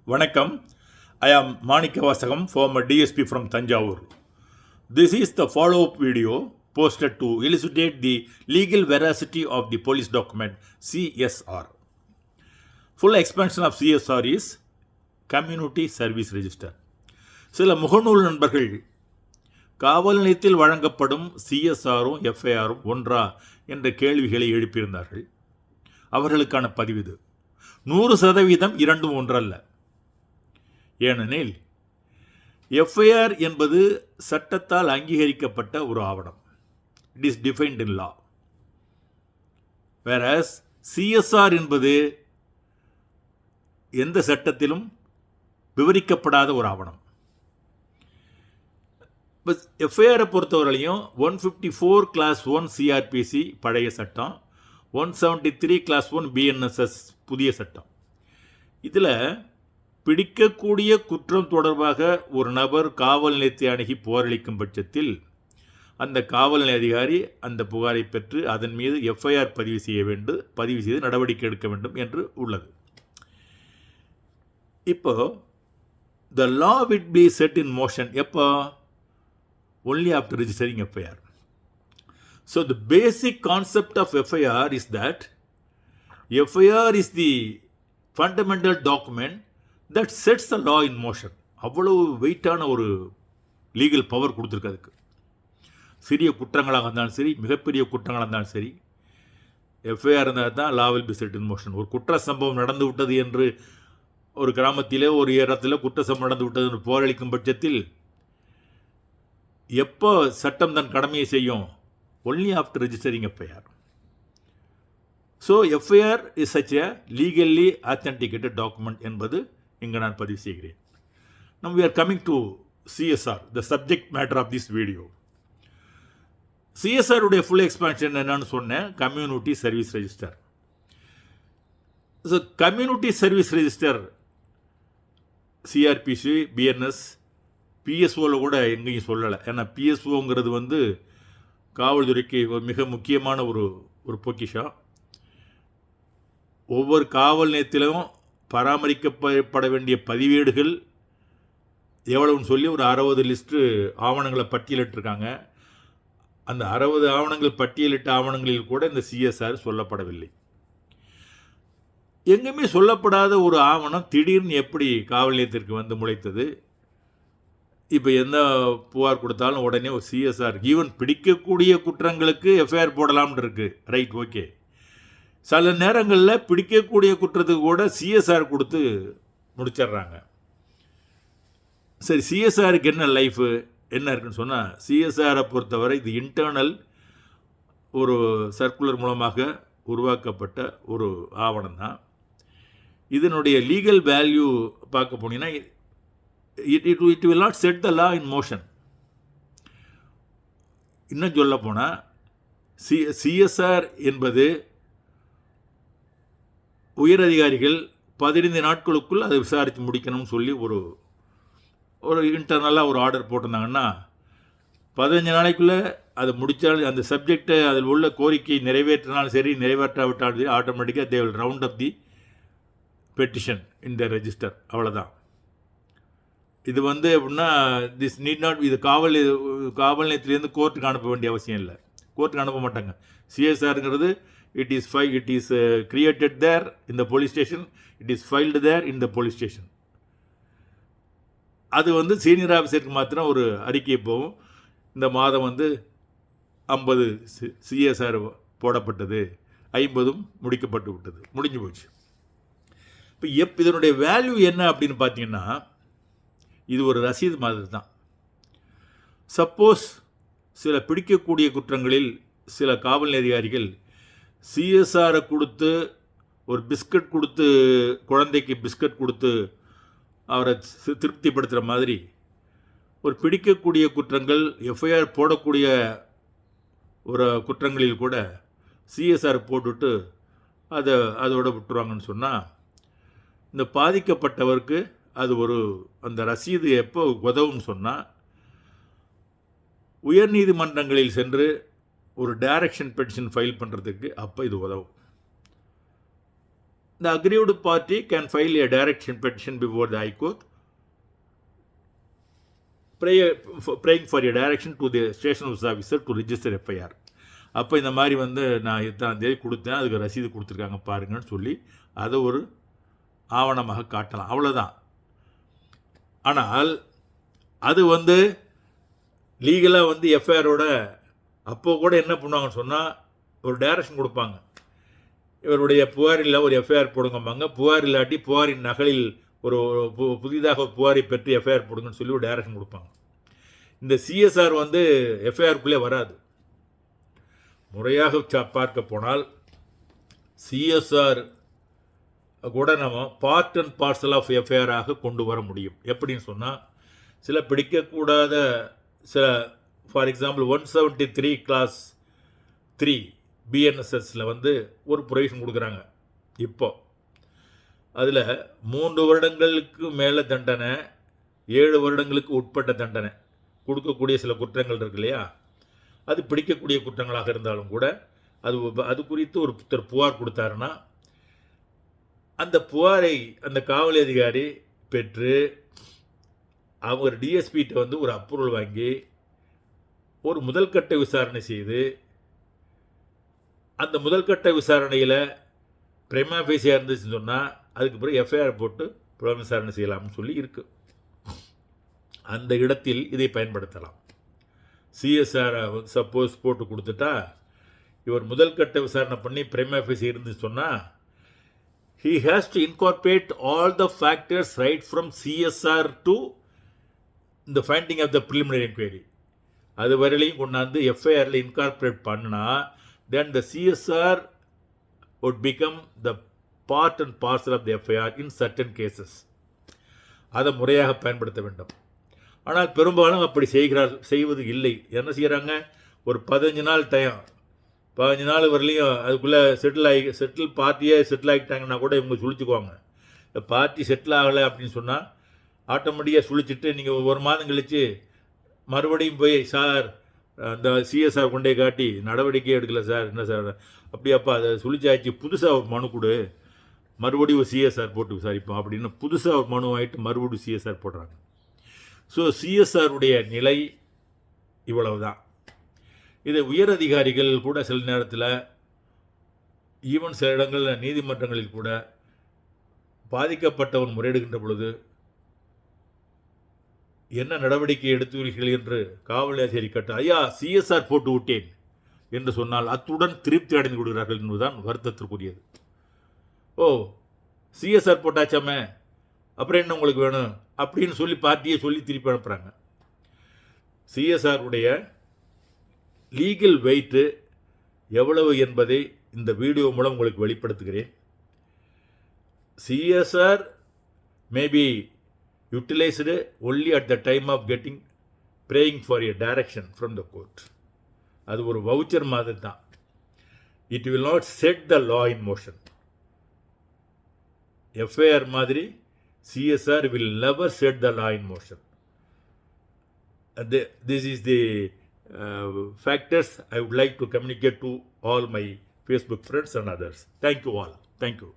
Vanakkam, I am Manikavasagam, former DSP from Tanjavur. This is the follow-up video posted to elucidate the legal veracity of the police document CSR. Full expansion of CSR is Community Service Register. சில முகநூல் நண்பர்கள் காவல் நிலையத்தில் வழங்கப்படும் சிஎஸ்ஆரும் எஃப்ஐஆரும் ஒன்றா என்ற கேள்விகளை எழுப்பியிருந்தார்கள். அவர்களுக்கான பதிவு இது. 100% இரண்டும் ஒன்றல்ல. ஏனெனில் எஃப்ஐஆர் என்பது சட்டத்தால் அங்கீகரிக்கப்பட்ட ஒரு ஆவணம். It is defined in law. Whereas CSR என்பது எந்த சட்டத்திலும் விவரிக்கப்படாத ஒரு ஆவணம். இப்போ எஃப்ஐஆரை பொறுத்தவரையிலையும் 154 கிளாஸ் 1 சிஆர்பிசி பழைய சட்டம், 173 கிளாஸ் 1 பிஎன்எஸ்எஸ் புதிய சட்டம். இதில் பிடிக்கக்கூடிய குற்றம் தொடர்பாக ஒரு நபர் காவல் நிலையத்தை அணுகி புகாரளிக்கும் பட்சத்தில் அந்த காவல் நிலைய அதிகாரி அந்த புகாரை பெற்று அதன் மீது எஃப்ஐஆர் பதிவு செய்து நடவடிக்கை எடுக்க வேண்டும் என்று உள்ளது. இப்போ the law will be set in motion எப்போ? only after registering FIR. So the basic concept of FIR is that FIR is the fundamental document that sets the law in motion. அவ்வளவு வெயிட்டான ஒரு லீகல் பவர் கொடுத்துருக்கு அதுக்கு. சிறிய குற்றங்களாக இருந்தாலும் சரி, மிகப்பெரிய குற்றங்களாக இருந்தாலும் சரி, எஃப்ஐஆர் இருந்தால் தான் law will be set in motion. ஒரு குற்ற சம்பவம் நடந்து விட்டது என்று ஒரு கிராமத்திலே ஒரு இடத்துல குற்ற சம்பவம் நடந்து விட்டது என்று போரளிக்கும் பட்சத்தில் எப்போ சட்டம் தன் கடமையை செய்யும்? Only after registering FIR. So FIR is such a legally authenticated document என்பது இங்கே நான் பதிவு செய்கிறேன். நம் we are coming to CSR, the subject matter of this video. CSR உடைய ஃபுல் எக்ஸ்பான்ஷன் என்னன்னு சொன்னேன், community service register. So community service register CrPC, BNS, பிஎஸ்ஓவில் கூட எங்கேயும் சொல்லலை. ஏன்னா பிஎஸ்ஓங்கிறது காவல்துறைக்கு ஒரு மிக முக்கியமான ஒரு பொக்கிஷம். ஒவ்வொரு காவல் நிலையத்திலும் பராமரிக்கப்பட வேண்டிய பதிவேடுகள் எவ்வளவுன்னு சொல்லி ஒரு 60 லிஸ்ட்டு ஆவணங்களை பட்டியலிட்டிருக்காங்க. அந்த 60 ஆவணங்கள் பட்டியலிட்ட ஆவணங்களில் கூட இந்த சிஎஸ்ஆர் சொல்லப்படவில்லை. எங்கேயுமே சொல்லப்படாத ஒரு ஆவணம் திடீர்னு எப்படி காவல் நிலையத்திற்கு முளைத்தது? இப்போ எந்த புகார் கொடுத்தாலும் உடனே ஒரு சிஎஸ்ஆர், ஈவன் பிடிக்கக்கூடிய குற்றங்களுக்கு எஃப்ஐஆர் போடலாம்னு இருக்குது. Right, okay. சில நேரங்களில் பிடிக்கக்கூடிய குற்றத்துக்கு கூட சிஎஸ்ஆர் கொடுத்து முடிச்சிடுறாங்க. சரி, சிஎஸ்ஆருக்கு என்ன லைஃபு என்ன இருக்குன்னு சொன்னால், சிஎஸ்ஆரை பொறுத்தவரை இது இன்டர்னல் ஒரு சர்க்குலர் மூலமாக உருவாக்கப்பட்ட ஒரு ஆவணம் தான். இதனுடைய லீகல் வேல்யூ பார்க்க போனீங்கன்னா it will not set the law in motion. இன்னும் சொல்ல போனால் சிஎஸ்ஆர் என்பது உயர் அதிகாரிகள் 15 நாட்களுக்குள் அதை விசாரித்து முடிக்கணும்னு சொல்லி ஒரு இன்டர்னலாக ஒரு ஆர்டர் போட்டிருந்தாங்கன்னா 15 நாளைக்குள்ளே அதை முடித்தாலும் அந்த சப்ஜெக்டை அதில் உள்ள கோரிக்கை நிறைவேற்றினாலும் சரி, நிறைவேற்றாவிட்டாலும் சரி, ஆட்டோமேட்டிக்காக they will round up the petition in the register. அவ்வளோதான். இது எப்படின்னா திஸ் நீட் நாட், இது காவல் நிலையத்திலேருந்து கோர்ட்டுக்கு அனுப்ப வேண்டிய அவசியம் இல்லை. கோர்ட்டுக்கு அனுப்ப மாட்டாங்க. சிஎஸ்ஆருங்கிறது it is created there in the police station, it is filed there in the police station. அது சீனியர் ஆஃபீஸருக்கு மாத்திரம் ஒரு அறிக்கை போகும். இந்த மாதம் 50 சிஎஸ்ஆர் போடப்பட்டது, 50 முடிக்கப்பட்டு விட்டது, முடிஞ்சு போச்சு. இப்போ இதனுடைய வேல்யூ என்ன அப்படின்னு பார்த்தீங்கன்னா, இது ஒரு ரசீது மாதிரி தான். சப்போஸ் சில பிடிக்கக்கூடிய குற்றங்களில் சில காவல் அதிகாரிகள் சிஎஸ்ஆரை கொடுத்து ஒரு பிஸ்கட் கொடுத்து, குழந்தைக்கு பிஸ்கட் கொடுத்து அவரை திருப்திப்படுத்துகிற மாதிரி ஒரு பிடிக்கக்கூடிய குற்றங்கள் எஃப்ஐஆர் போடக்கூடிய ஒரு குற்றங்களில் கூட சிஎஸ்ஆர் போட்டுவிட்டு அதோட விட்டுருவாங்கன்னு சொன்னால், இந்த பாதிக்கப்பட்டவருக்கு அது அந்த ரசீது எப்போ உதவும்னு சொன்னால், உயர்நீதிமன்றங்களில் சென்று ஒரு டைரக்ஷன் பெட்டிஷன் ஃபைல் பண்ணுறதுக்கு அப்போ இது உதவும். the aggrieved party can file a direction petition before the High Court, praying for a direction to the station house officer to register FIR. அப்போ இந்த மாதிரி வந்து நான் இத்தனை தேதி கொடுத்தேன், அதுக்கு ரசீது கொடுத்துருக்காங்க பாருங்கன்னு சொல்லி அதை ஒரு ஆவணமாக காட்டலாம், அவ்வளோதான். ஆனால் அது வந்து லீகலாக வந்து எஃப்ஐஆரோட அப்போது கூட என்ன பண்ணுவாங்கன்னு சொன்னால் ஒரு டைரக்ஷன் கொடுப்பாங்க. இவருடைய புகாரில் ஒரு எஃப்ஐஆர் போடுங்கம்பாங்க. புகார் இல்லாட்டி புகாரின் நகலில் ஒரு புதிதாக புகாரை பெற்று எஃப்ஐஆர் போடுங்கன்னு சொல்லி ஒரு டைரக்ஷன் கொடுப்பாங்க. இந்த சிஎஸ்ஆர் வந்து எஃப்ஐஆருக்குள்ளே வராது. முறையாக பார்க்க போனால் சிஎஸ்ஆர் கூட நம்ம பார்ட் அண்ட் பார்சல் ஆஃப் எஃப்ஐஆராக கொண்டு வர முடியும். எப்படின்னு சொன்னால் சில பிடிக்கக்கூடாத சில, ஃபார் எக்ஸாம்பிள் 173 கிளாஸ் 3 பிஎன்எஸ்எஸில் வந்து ஒரு ப்ரொவிஷன் கொடுக்குறாங்க. இப்போ அதில் 3 வருடங்களுக்கு மேலே தண்டனை, 7 வருடங்களுக்கு உட்பட்ட தண்டனை கொடுக்கக்கூடிய சில குற்றங்கள் இருக்கு இல்லையா, அது பிடிக்கக்கூடிய குற்றங்களாக இருந்தாலும் கூட அது குறித்து ஒருத்தர் புகார் கொடுத்தாருன்னா அந்த புகாரை அந்த காவல் அதிகாரி பெற்று அவர் டிஎஸ்பிகிட்ட வந்து ஒரு அப்ரூவல் வாங்கி ஒரு முதல்கட்ட விசாரணை செய்து அந்த முதல்கட்ட விசாரணையில் பிரைமா ஃபேஸியாக இருந்துச்சுன்னு சொன்னால் அதுக்கு பிறகு எஃப்ஐஆர் போட்டு புலன் விசாரணை செய்யலாம்னு சொல்லி இருக்குது. அந்த இடத்தில் இதை பயன்படுத்தலாம். சிஎஸ்ஆர் சப்போஸ் போட்டு கொடுத்துட்டா இவர் முதல்கட்ட விசாரணை பண்ணி பிரைமா ஃபேஸி இருந்துச்சு சொன்னால் he has to incorporate all the factors right from CSR to the finding of the preliminary inquiry. அது வரையிலையும் கொண்டாந்து எஃப்ஐஆரில் இன்கார்பரேட் பண்ணினா then the CSR would become the part and parcel of the FIR in certain cases. அதை முறையாக பயன்படுத்த வேண்டும். ஆனால் பெரும்பாலும் அப்படி செய்வது இல்லை. என்ன செய்கிறாங்க, ஒரு 15 நாள் டைம், 15 நாள் வரலையும் அதுக்குள்ளே பார்ட்டியே செட்டில் ஆகிட்டாங்கன்னா கூட இவங்க சுழிச்சுக்குவாங்க. இந்த பார்ட்டி செட்டில் ஆகலை அப்படின்னு சொன்னால் ஆட்டோமேட்டிக்காக சுழிச்சிட்டு நீங்கள் ஒரு மாதம் கழித்து மறுபடியும் போய் சார் அந்த சிஎஸ்ஆர் கொண்டே காட்டி நடவடிக்கை எடுக்கலை சார், என்ன சார் அப்படியாப்பா அதை சுழிச்சாச்சு, புதுசாக ஒரு மனு கொடு, மறுபடியும் ஒரு சிஎஸ்ஆர் போட்டு விசாரிப்போம் அப்படின்னு புதுசாக ஒரு மனு ஆகிட்டு மறுபடியும் சிஎஸ்ஆர் போடுறாங்க. ஸோ சிஎஸ்ஆருடைய நிலை இவ்வளவு தான். இதை உயர் அதிகாரிகள் கூட சில நேரத்தில் ஈவன் சில இடங்களில் நீதிமன்றங்களில் கூட பாதிக்கப்பட்டவன் முறையிடுகின்ற பொழுது என்ன நடவடிக்கை எடுத்துள்ளீர்கள் என்று காவல் அதிகாரி கேட்டு ஐயா சிஎஸ்ஆர் போட்டு விட்டேன் என்று சொன்னால் அத்துடன் திருப்தி அடைந்து விடுகிறார்கள் என்பதுதான் வருத்தத்திற்குரியது. ஓ சிஎஸ்ஆர் போட்டாச்சாமே அப்புறம் என்ன உங்களுக்கு வேணும் அப்படின்னு சொல்லி பார்ட்டியை சொல்லி திருப்பி அனுப்புகிறாங்க. சிஎஸ்ஆருடைய லீகல் வெயிட்டு எவ்வளவு என்பதை இந்த வீடியோ மூலம் உங்களுக்கு வெளிப்படுத்துகிறேன். CSR maybe utilized only at the time of praying for a direction from the court. அது ஒரு வவுச்சர் மாதிரி தான். It will not set the law in motion. FIR மாதிரி CSR will never set the law in motion. This is the factors I would like to communicate to all my Facebook friends and others. Thank you all. Thank you.